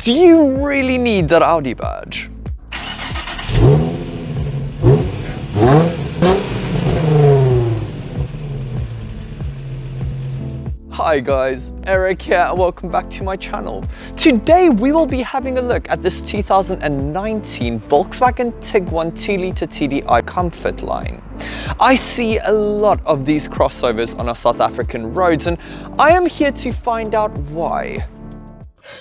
Do you really need that Audi badge? Hi guys, Eric here and welcome back to my channel. Today we will be having a look at this 2019 Volkswagen Tiguan 2.0TDi Comfortline. I see a lot of these crossovers on our South African roads and I am here to find out why.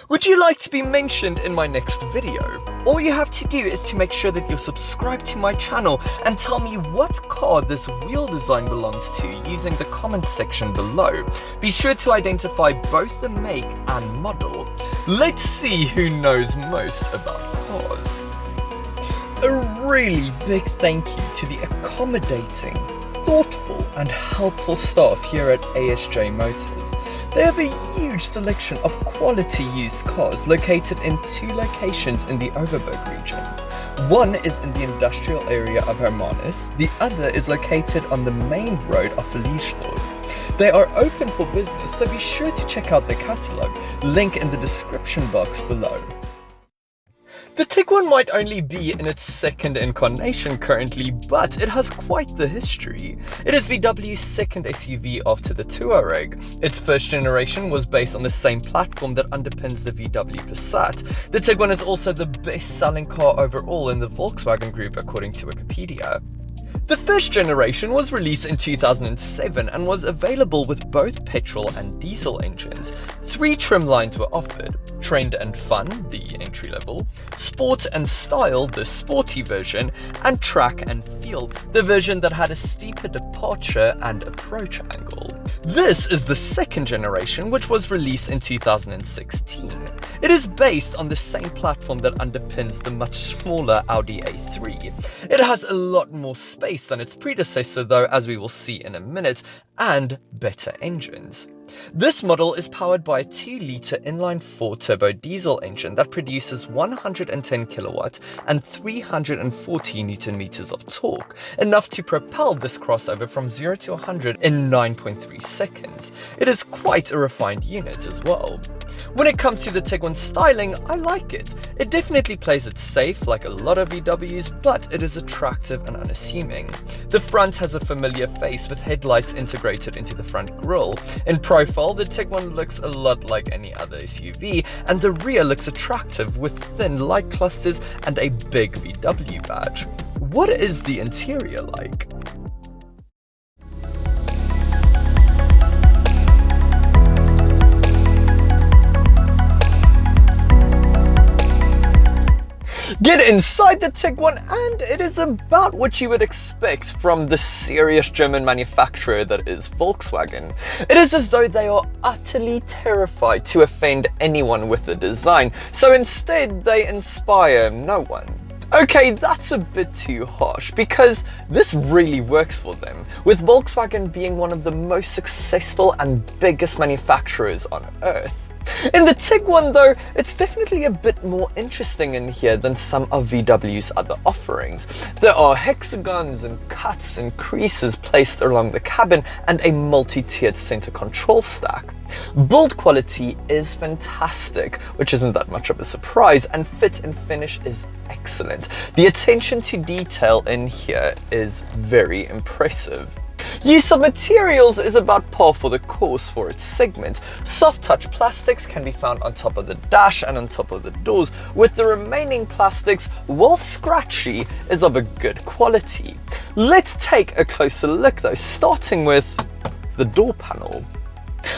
Would you like to be mentioned in my next video? All you have to do is to make sure that you're subscribed to my channel and tell me what car this wheel design belongs to using the comment section below. Be sure to identify both the make and model. Let's see who knows most about cars. A really big thank you to the accommodating, thoughtful and helpful staff here at ASJ Motors. They have a huge selection of quality used cars located in 2 locations in the Overberg region. One is in the industrial area of Hermanus, the other is located on the main road of Verliesdorp. They are open for business, so be sure to check out their catalogue, link in the description box below. The Tiguan might only be in its 2nd incarnation currently, but it has quite the history. It is VW's 2nd SUV after the Touareg. Its 1st generation was based on the same platform that underpins the VW Passat. The Tiguan is also the best-selling car overall in the Volkswagen Group according to Wikipedia. The 1st generation was released in 2007 and was available with both petrol and diesel engines. 3 trim lines were offered: Trend and Fun, the entry level, Sport and Style, the sporty version, and Track and Feel, the version that had a steeper departure and approach angle. This is the 2nd generation, which was released in 2016. It is based on the same platform that underpins the much smaller Audi A3. It has a lot more space than its predecessor though, as we will see in a minute, and better engines. This model is powered by a 2-litre inline-4 turbo diesel engine that produces 110 kilowatt and 340 newton meters of torque, enough to propel this crossover from 0 to 100 in 9.3 seconds. It is quite a refined unit as well. When it comes to the Tiguan styling, I like it. It definitely plays it safe like a lot of VWs, but it is attractive and unassuming. The front has a familiar face with headlights integrated into the front grille. In profile, the Tiguan looks a lot like any other SUV, and the rear looks attractive with thin light clusters and a big VW badge. What is the interior like? Get inside the Tiguan and it is about what you would expect from the serious German manufacturer that is Volkswagen. It is as though they are utterly terrified to offend anyone with the design, so instead they inspire no one. Okay, that's a bit too harsh because this really works for them, with Volkswagen being one of the most successful and biggest manufacturers on earth. In the Tiguan though, it's definitely a bit more interesting in here than some of VW's other offerings. There are hexagons and cuts and creases placed along the cabin and a multi-tiered center control stack. Build quality is fantastic, which isn't that much of a surprise, and fit and finish is excellent. The attention to detail in here is very impressive. Use of materials is about par for the course for its segment. Soft touch plastics can be found on top of the dash and on top of the doors, with the remaining plastics, while scratchy, is of a good quality. Let's take a closer look though, starting with the door panel.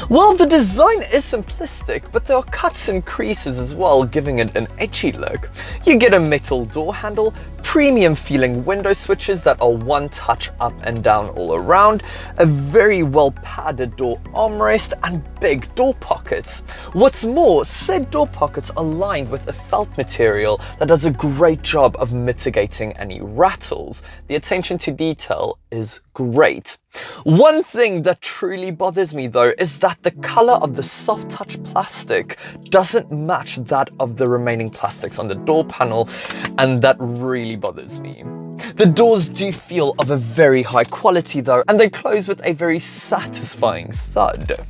Well, the design is simplistic, but there are cuts and creases as well, giving it an edgy look. You get a metal door handle, premium feeling window switches that are one touch up and down all around, a very well padded door armrest and big door pockets. What's more, said door pockets are lined with a felt material that does a great job of mitigating any rattles. The attention to detail is great. One thing that truly bothers me though is that the color of the soft touch plastic doesn't match that of the remaining plastics on the door panel, and that really bothers me. The doors do feel of a very high quality though, and they close with a very satisfying thud.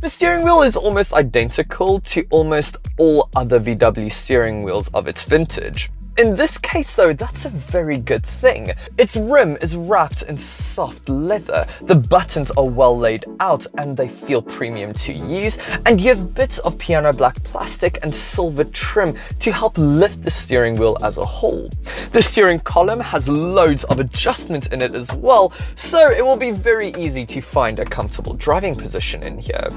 The steering wheel is almost identical to almost all other VW steering wheels of its vintage. In this case though, that's a very good thing. Its rim is wrapped in soft leather, the buttons are well laid out and they feel premium to use, and you have bits of piano black plastic and silver trim to help lift the steering wheel as a whole. The steering column has loads of adjustment in it as well, so it will be very easy to find a comfortable driving position in here.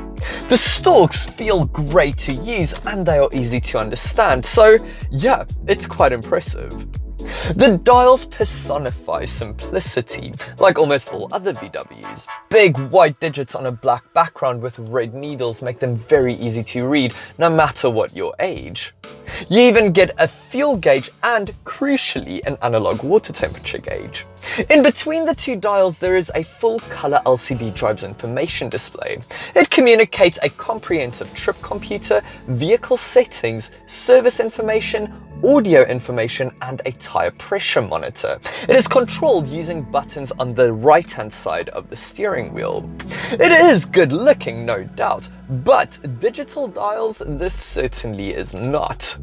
The stalks feel great to use and they are easy to understand, so yeah, it's quite impressive. The dials personify simplicity, like almost all other VWs. Big white digits on a black background with red needles make them very easy to read, no matter what your age. You even get a fuel gauge and, crucially, an analog water temperature gauge. In between the two dials, there is a full-color LCD drives information display. It communicates a comprehensive trip computer, vehicle settings, service information, audio information, and a tire pressure monitor. It is controlled using buttons on the right-hand side of the steering wheel. It is good looking, no doubt, but digital dials, this certainly is not.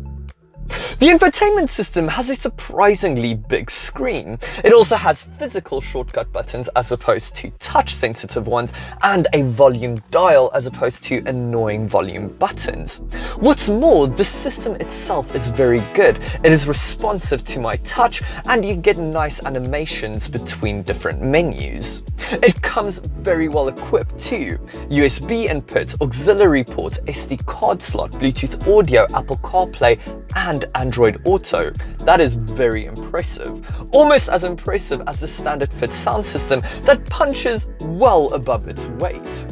The infotainment system has a surprisingly big screen. It also has physical shortcut buttons as opposed to touch-sensitive ones, and a volume dial as opposed to annoying volume buttons. What's more, the system itself is very good. It is responsive to my touch, and you get nice animations between different menus. It comes very well equipped too. USB input, auxiliary port, SD card slot, Bluetooth audio, Apple CarPlay, and Android Auto. That is very impressive. Almost as impressive as the standard fit sound system that punches well above its weight.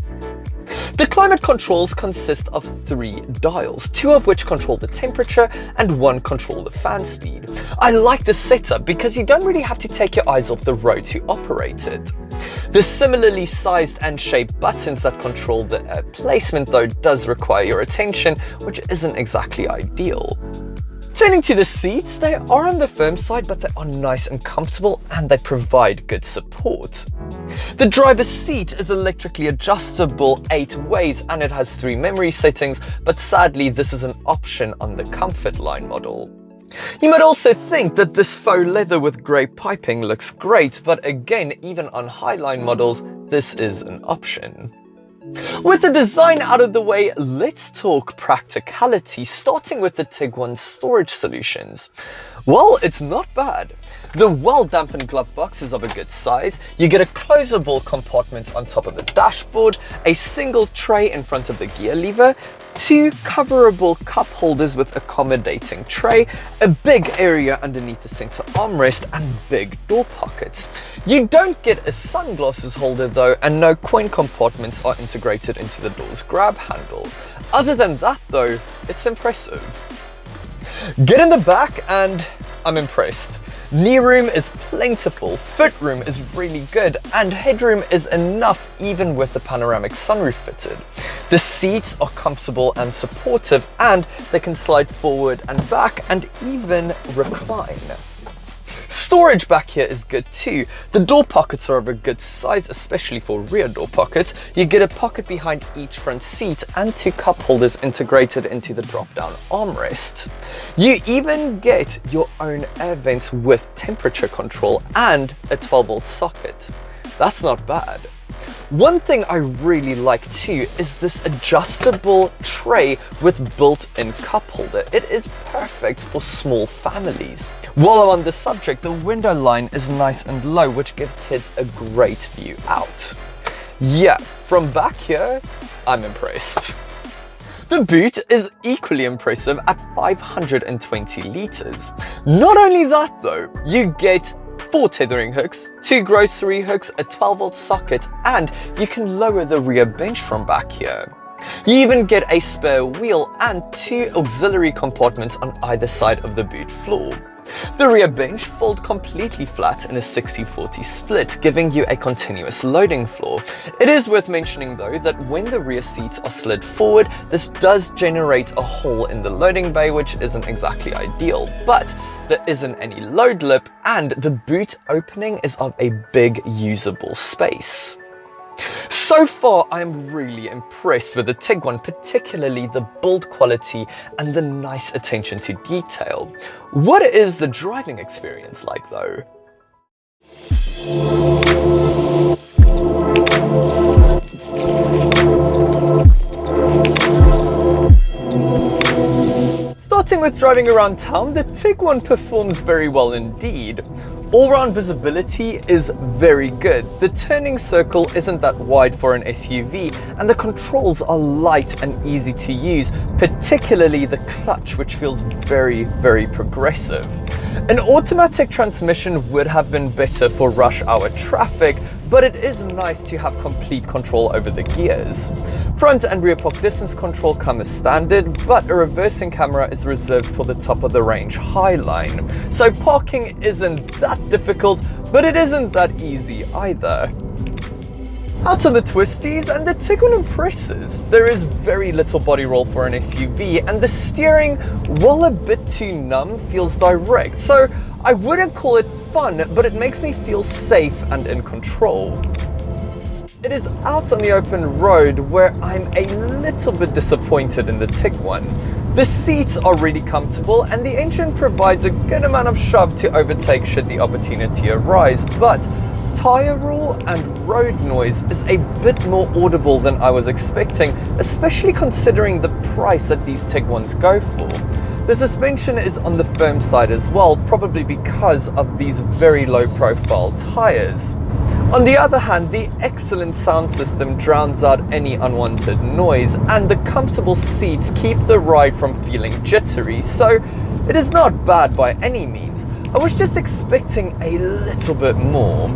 The climate controls consist of 3 dials, 2 of which control the temperature and 1 control the fan speed. I like this setup because you don't really have to take your eyes off the road to operate it. The similarly sized and shaped buttons that control the placement though does require your attention, which isn't exactly ideal. Turning to the seats, they are on the firm side, but they are nice and comfortable and they provide good support. The driver's seat is electrically adjustable 8 ways and it has 3 memory settings, but sadly this is an option on the Comfortline model. You might also think that this faux leather with grey piping looks great, but again, even on Highline models, this is an option. With the design out of the way, let's talk practicality, starting with the Tiguan storage solutions. Well, it's not bad. The well-dampened glove box is of a good size. You get a closable compartment on top of the dashboard, a single tray in front of the gear lever, 2 coverable cup holders with accommodating tray, a big area underneath the center armrest, and big door pockets. You don't get a sunglasses holder though, and no coin compartments are integrated into the door's grab handle. Other than that though, it's impressive. Get in the back and I'm impressed. Knee room is plentiful, foot room is really good, and headroom is enough even with the panoramic sunroof fitted. The seats are comfortable and supportive, and they can slide forward and back and even recline. Storage back here is good too. The door pockets are of a good size, especially for rear door pockets. You get a pocket behind each front seat and 2 cup holders integrated into the drop-down armrest. You even get your own air vents with temperature control and a 12-volt socket. That's not bad. One thing I really like too is this adjustable tray with built-in cup holder. It is perfect for small families. While I'm on the subject, the window line is nice and low, which gives kids a great view out. Yeah, from back here, I'm impressed. The boot is equally impressive at 520 litres. Not only that though, you get 4 tethering hooks, 2 grocery hooks, a 12-volt socket, and you can lower the rear bench from back here. You even get a spare wheel and 2 auxiliary compartments on either side of the boot floor. The rear bench folds completely flat in a 60-40 split, giving you a continuous loading floor. It is worth mentioning though that when the rear seats are slid forward, this does generate a hole in the loading bay, which isn't exactly ideal, but there isn't any load lip and the boot opening is of a big usable space. So far, I'm really impressed with the Tiguan, particularly the build quality and the nice attention to detail. What is the driving experience like though? Starting with driving around town, the Tiguan performs very well indeed. All-round visibility is very good. The turning circle isn't that wide for an SUV, and the controls are light and easy to use, particularly the clutch, which feels very, very progressive. An automatic transmission would have been better for rush hour traffic, but it is nice to have complete control over the gears. Front and rear park distance control come as standard, but a reversing camera is reserved for the top of the range Highline. So parking isn't that difficult, but it isn't that easy either. Out on the twisties, and the Tiguan impresses. There is very little body roll for an SUV, and the steering, while a bit too numb, feels direct. So I wouldn't call it fun, but it makes me feel safe and in control. It is out on the open road where I'm a little bit disappointed in the Tiguan. The seats are really comfortable and the engine provides a good amount of shove to overtake should the opportunity arise, but tire roar and road noise is a bit more audible than I was expecting, especially considering the price that these Tiguans go for. The suspension is on the firm side as well, probably because of these very low profile tires. On the other hand, the excellent sound system drowns out any unwanted noise, and the comfortable seats keep the ride from feeling jittery, so it is not bad by any means. I was just expecting a little bit more.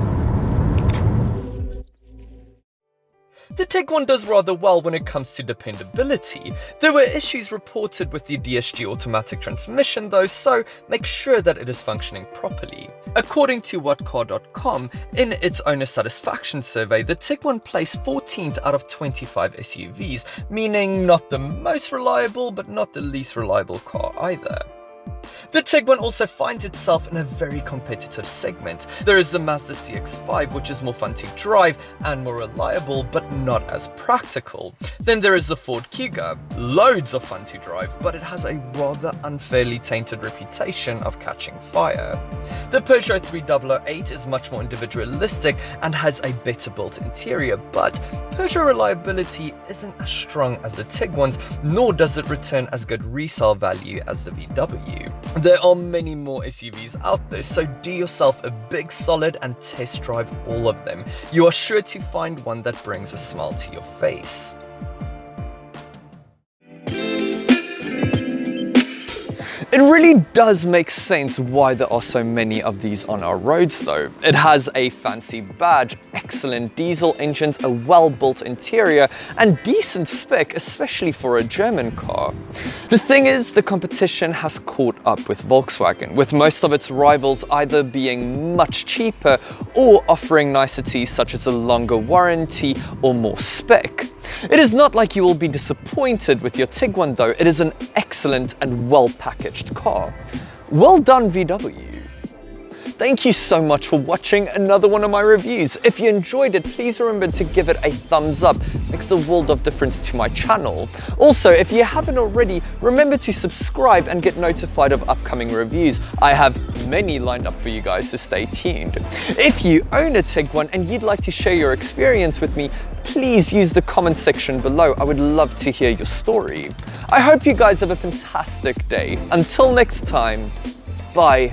The Tiguan does rather well when it comes to dependability. There were issues reported with the DSG automatic transmission though, so make sure that it is functioning properly. According to whatcar.com, in its owner satisfaction survey, the Tiguan placed 14th out of 25 SUVs, meaning not the most reliable, but not the least reliable car either. The Tiguan also finds itself in a very competitive segment. There is the Mazda CX-5, which is more fun to drive and more reliable, but not as practical. Then there is the Ford Kuga, loads of fun to drive, but it has a rather unfairly tainted reputation of catching fire. The Peugeot 3008 is much more individualistic and has a better built interior, but Peugeot reliability isn't as strong as the Tiguan's, nor does it return as good resale value as the VW. There are many more SUVs out there, so do yourself a big solid and test drive all of them. You are sure to find one that brings a smile to your face. It really does make sense why there are so many of these on our roads though. It has a fancy badge, excellent diesel engines, a well-built interior, and decent spec, especially for a German car. The thing is, the competition has caught up with Volkswagen, with most of its rivals either being much cheaper or offering niceties such as a longer warranty or more spec. It is not like you will be disappointed with your Tiguan though, it is an excellent and well-packaged car. Well done VW. Thank you so much for watching another one of my reviews. If you enjoyed it, please remember to give it a thumbs up. It makes a world of difference to my channel. Also, if you haven't already, remember to subscribe and get notified of upcoming reviews. I have many lined up for you guys, so stay tuned. If you own a Tiguan and you'd like to share your experience with me, please use the comment section below. I would love to hear your story. I hope you guys have a fantastic day. Until next time, bye.